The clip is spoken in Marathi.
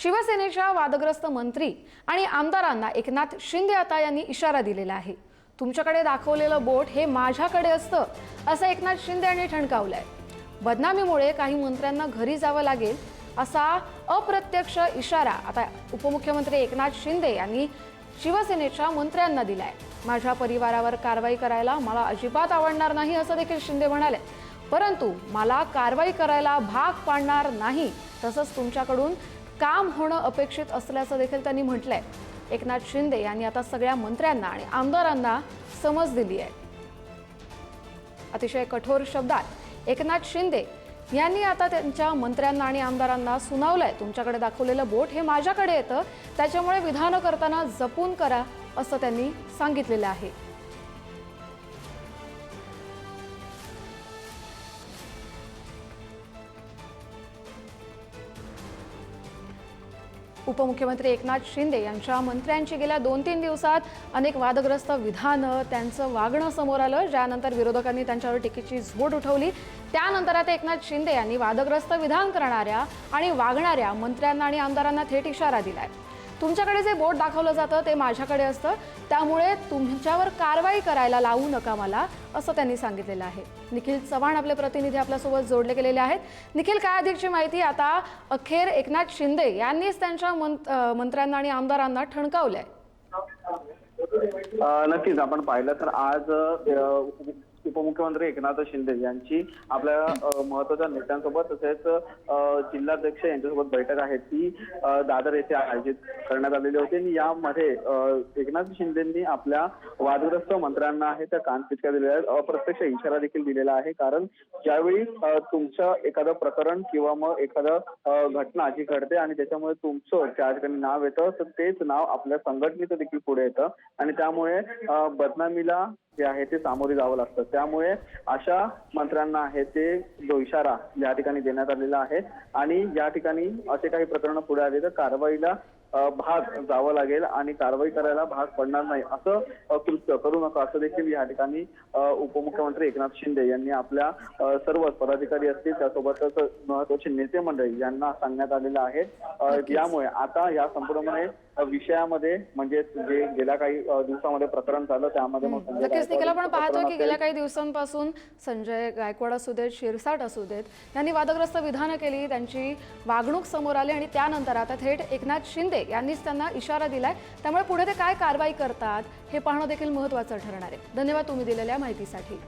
शिवसेनेच्या वादग्रस्त मंत्री आणि आमदारांना एकनाथ शिंदे आता यांनी इशारा दिलेला आहे। तुमच्याकडे दाखवलेलं बोट हे माझ्याकडे असतं असं एकनाथ शिंदे यांनी ठणकावलंय। बदनामीमुळे काही मंत्र्यांना घरी जावं लागेल असा अप्रत्यक्ष इशारा आता उपमुख्यमंत्री एकनाथ शिंदे यांनी शिवसेनेच्या मंत्र्यांना दिलाय। माझ्या परिवारावर कारवाई करायला मला अजिबात आवडणार नाही असं देखील शिंदे म्हणाले। परंतु मला कारवाई करायला भाग पाडणार नाही, तसंच तुमच्याकडून काम होणं अपेक्षित असल्याचं देखील त्यांनी म्हटलंय। एकनाथ शिंदे यांनी आता सगळ्या मंत्र्यांना आणि आमदारांना समज दिली आहे। अतिशय कठोर शब्दात एकनाथ शिंदे यांनी आता त्यांच्या मंत्र्यांना आणि आमदारांना सुनावलंय, तुमच्याकडे दाखवलेलं बोट हे माझ्याकडे येतं, त्याच्यामुळे विधान करताना जपून करा असं त्यांनी सांगितलेलं आहे। उपमुख्यमंत्री एकनाथ शिंदे यांच्या मंत्र्यांची गेल्या 2-3 दिवसात अनेक वादग्रस्त विधानं त्यांचं वागणं समोर आलं, ज्यानंतर विरोधकांनी त्यांच्यावर टीकेची झोड उठवली। त्यानंतर आता एकनाथ शिंदे यांनी वादग्रस्त विधान करणाऱ्या आणि वागणाऱ्या मंत्र्यांना आणि आमदारांना थेट इशारा दिलाय। तुमच्याकडे जे बोट दाखवलं जातं ते माझ्याकडे असतं, त्यामुळे तुमच्यावर कारवाई करायला लावू नका मला असं त्यांनी सांगितलेलं आहे। निखिल चव्हाण आपले प्रतिनिधी आपल्यासोबत जोडले गेलेले आहेत। निखिल, काय अधिकची माहिती? आता अखेर एकनाथ शिंदे यांनीच त्यांच्या मंत्र्यांना आणि आमदारांना ठणकावलंय। नक्कीच आपण पाहिलं तर आज उपमुख्यमंत्री एकनाथ शिंदे यांची आपल्या महत्त्वाच्या नेत्यांसोबत तसेच जिल्हाध्यक्ष यांच्यासोबत बैठक आहे ती दादर येथे आयोजित करण्यात आलेली होती आणि यामध्ये एकनाथ शिंदेंनी आपल्या वादग्रस्त मंत्र्यांना आहे त्या कानपिचक्या दिलेल्या आहेत, अप्रत्यक्ष इशारा देखील दिलेला आहे। कारण ज्यावेळी तुमचं एखादं प्रकरण किंवा मग एखादं घटना जी घडते आणि त्याच्यामुळे तुमचं ज्या ठिकाणी नाव येतं तर तेच नाव आपल्या संघटनेचं देखील पुढे येतं आणि त्यामुळे बदनामीला जे आहे ते सामोरे जावं लागतं। त्यामुळे अशा मंत्र्यांना आहे ते जो इशारा या ठिकाणी देण्यात आलेला आहे आणि या ठिकाणी असे काही प्रकरण पुढे आले तर कारवाईला भाग जावं लागेल आणि कारवाई करायला भाग पडणार नाही असं कृत्य करू नका असं देखील या ठिकाणी उपमुख्यमंत्री एकनाथ शिंदे यांनी आपल्या सर्व पदाधिकारी असतील त्यासोबतच महत्त्वाचे नेते मंडळी यांना सांगण्यात आलेलं आहे। यामुळे आता या संपूर्णपणे विषयामध्ये म्हणजे जे गेल्या काही दिवसामध्ये प्रकरण झालं त्यामध्ये नक्कीच निखिल, आपण पाहतोय की गेल्या काही दिवसांपासून संजय गायकवाड असू देत, शिरसाट असू देत यांनी वादग्रस्त विधानं केली, त्यांची वागणूक समोर आली आणि त्यानंतर आता थेट एकनाथ शिंदे यांनीच त्यांना इशारा दिलाय। त्यामुळे पुढे ते काय कारवाई करतात हे पाहणं देखील महत्त्वाचं ठरणार आहे। धन्यवाद तुम्ही दिलेल्या माहितीसाठी।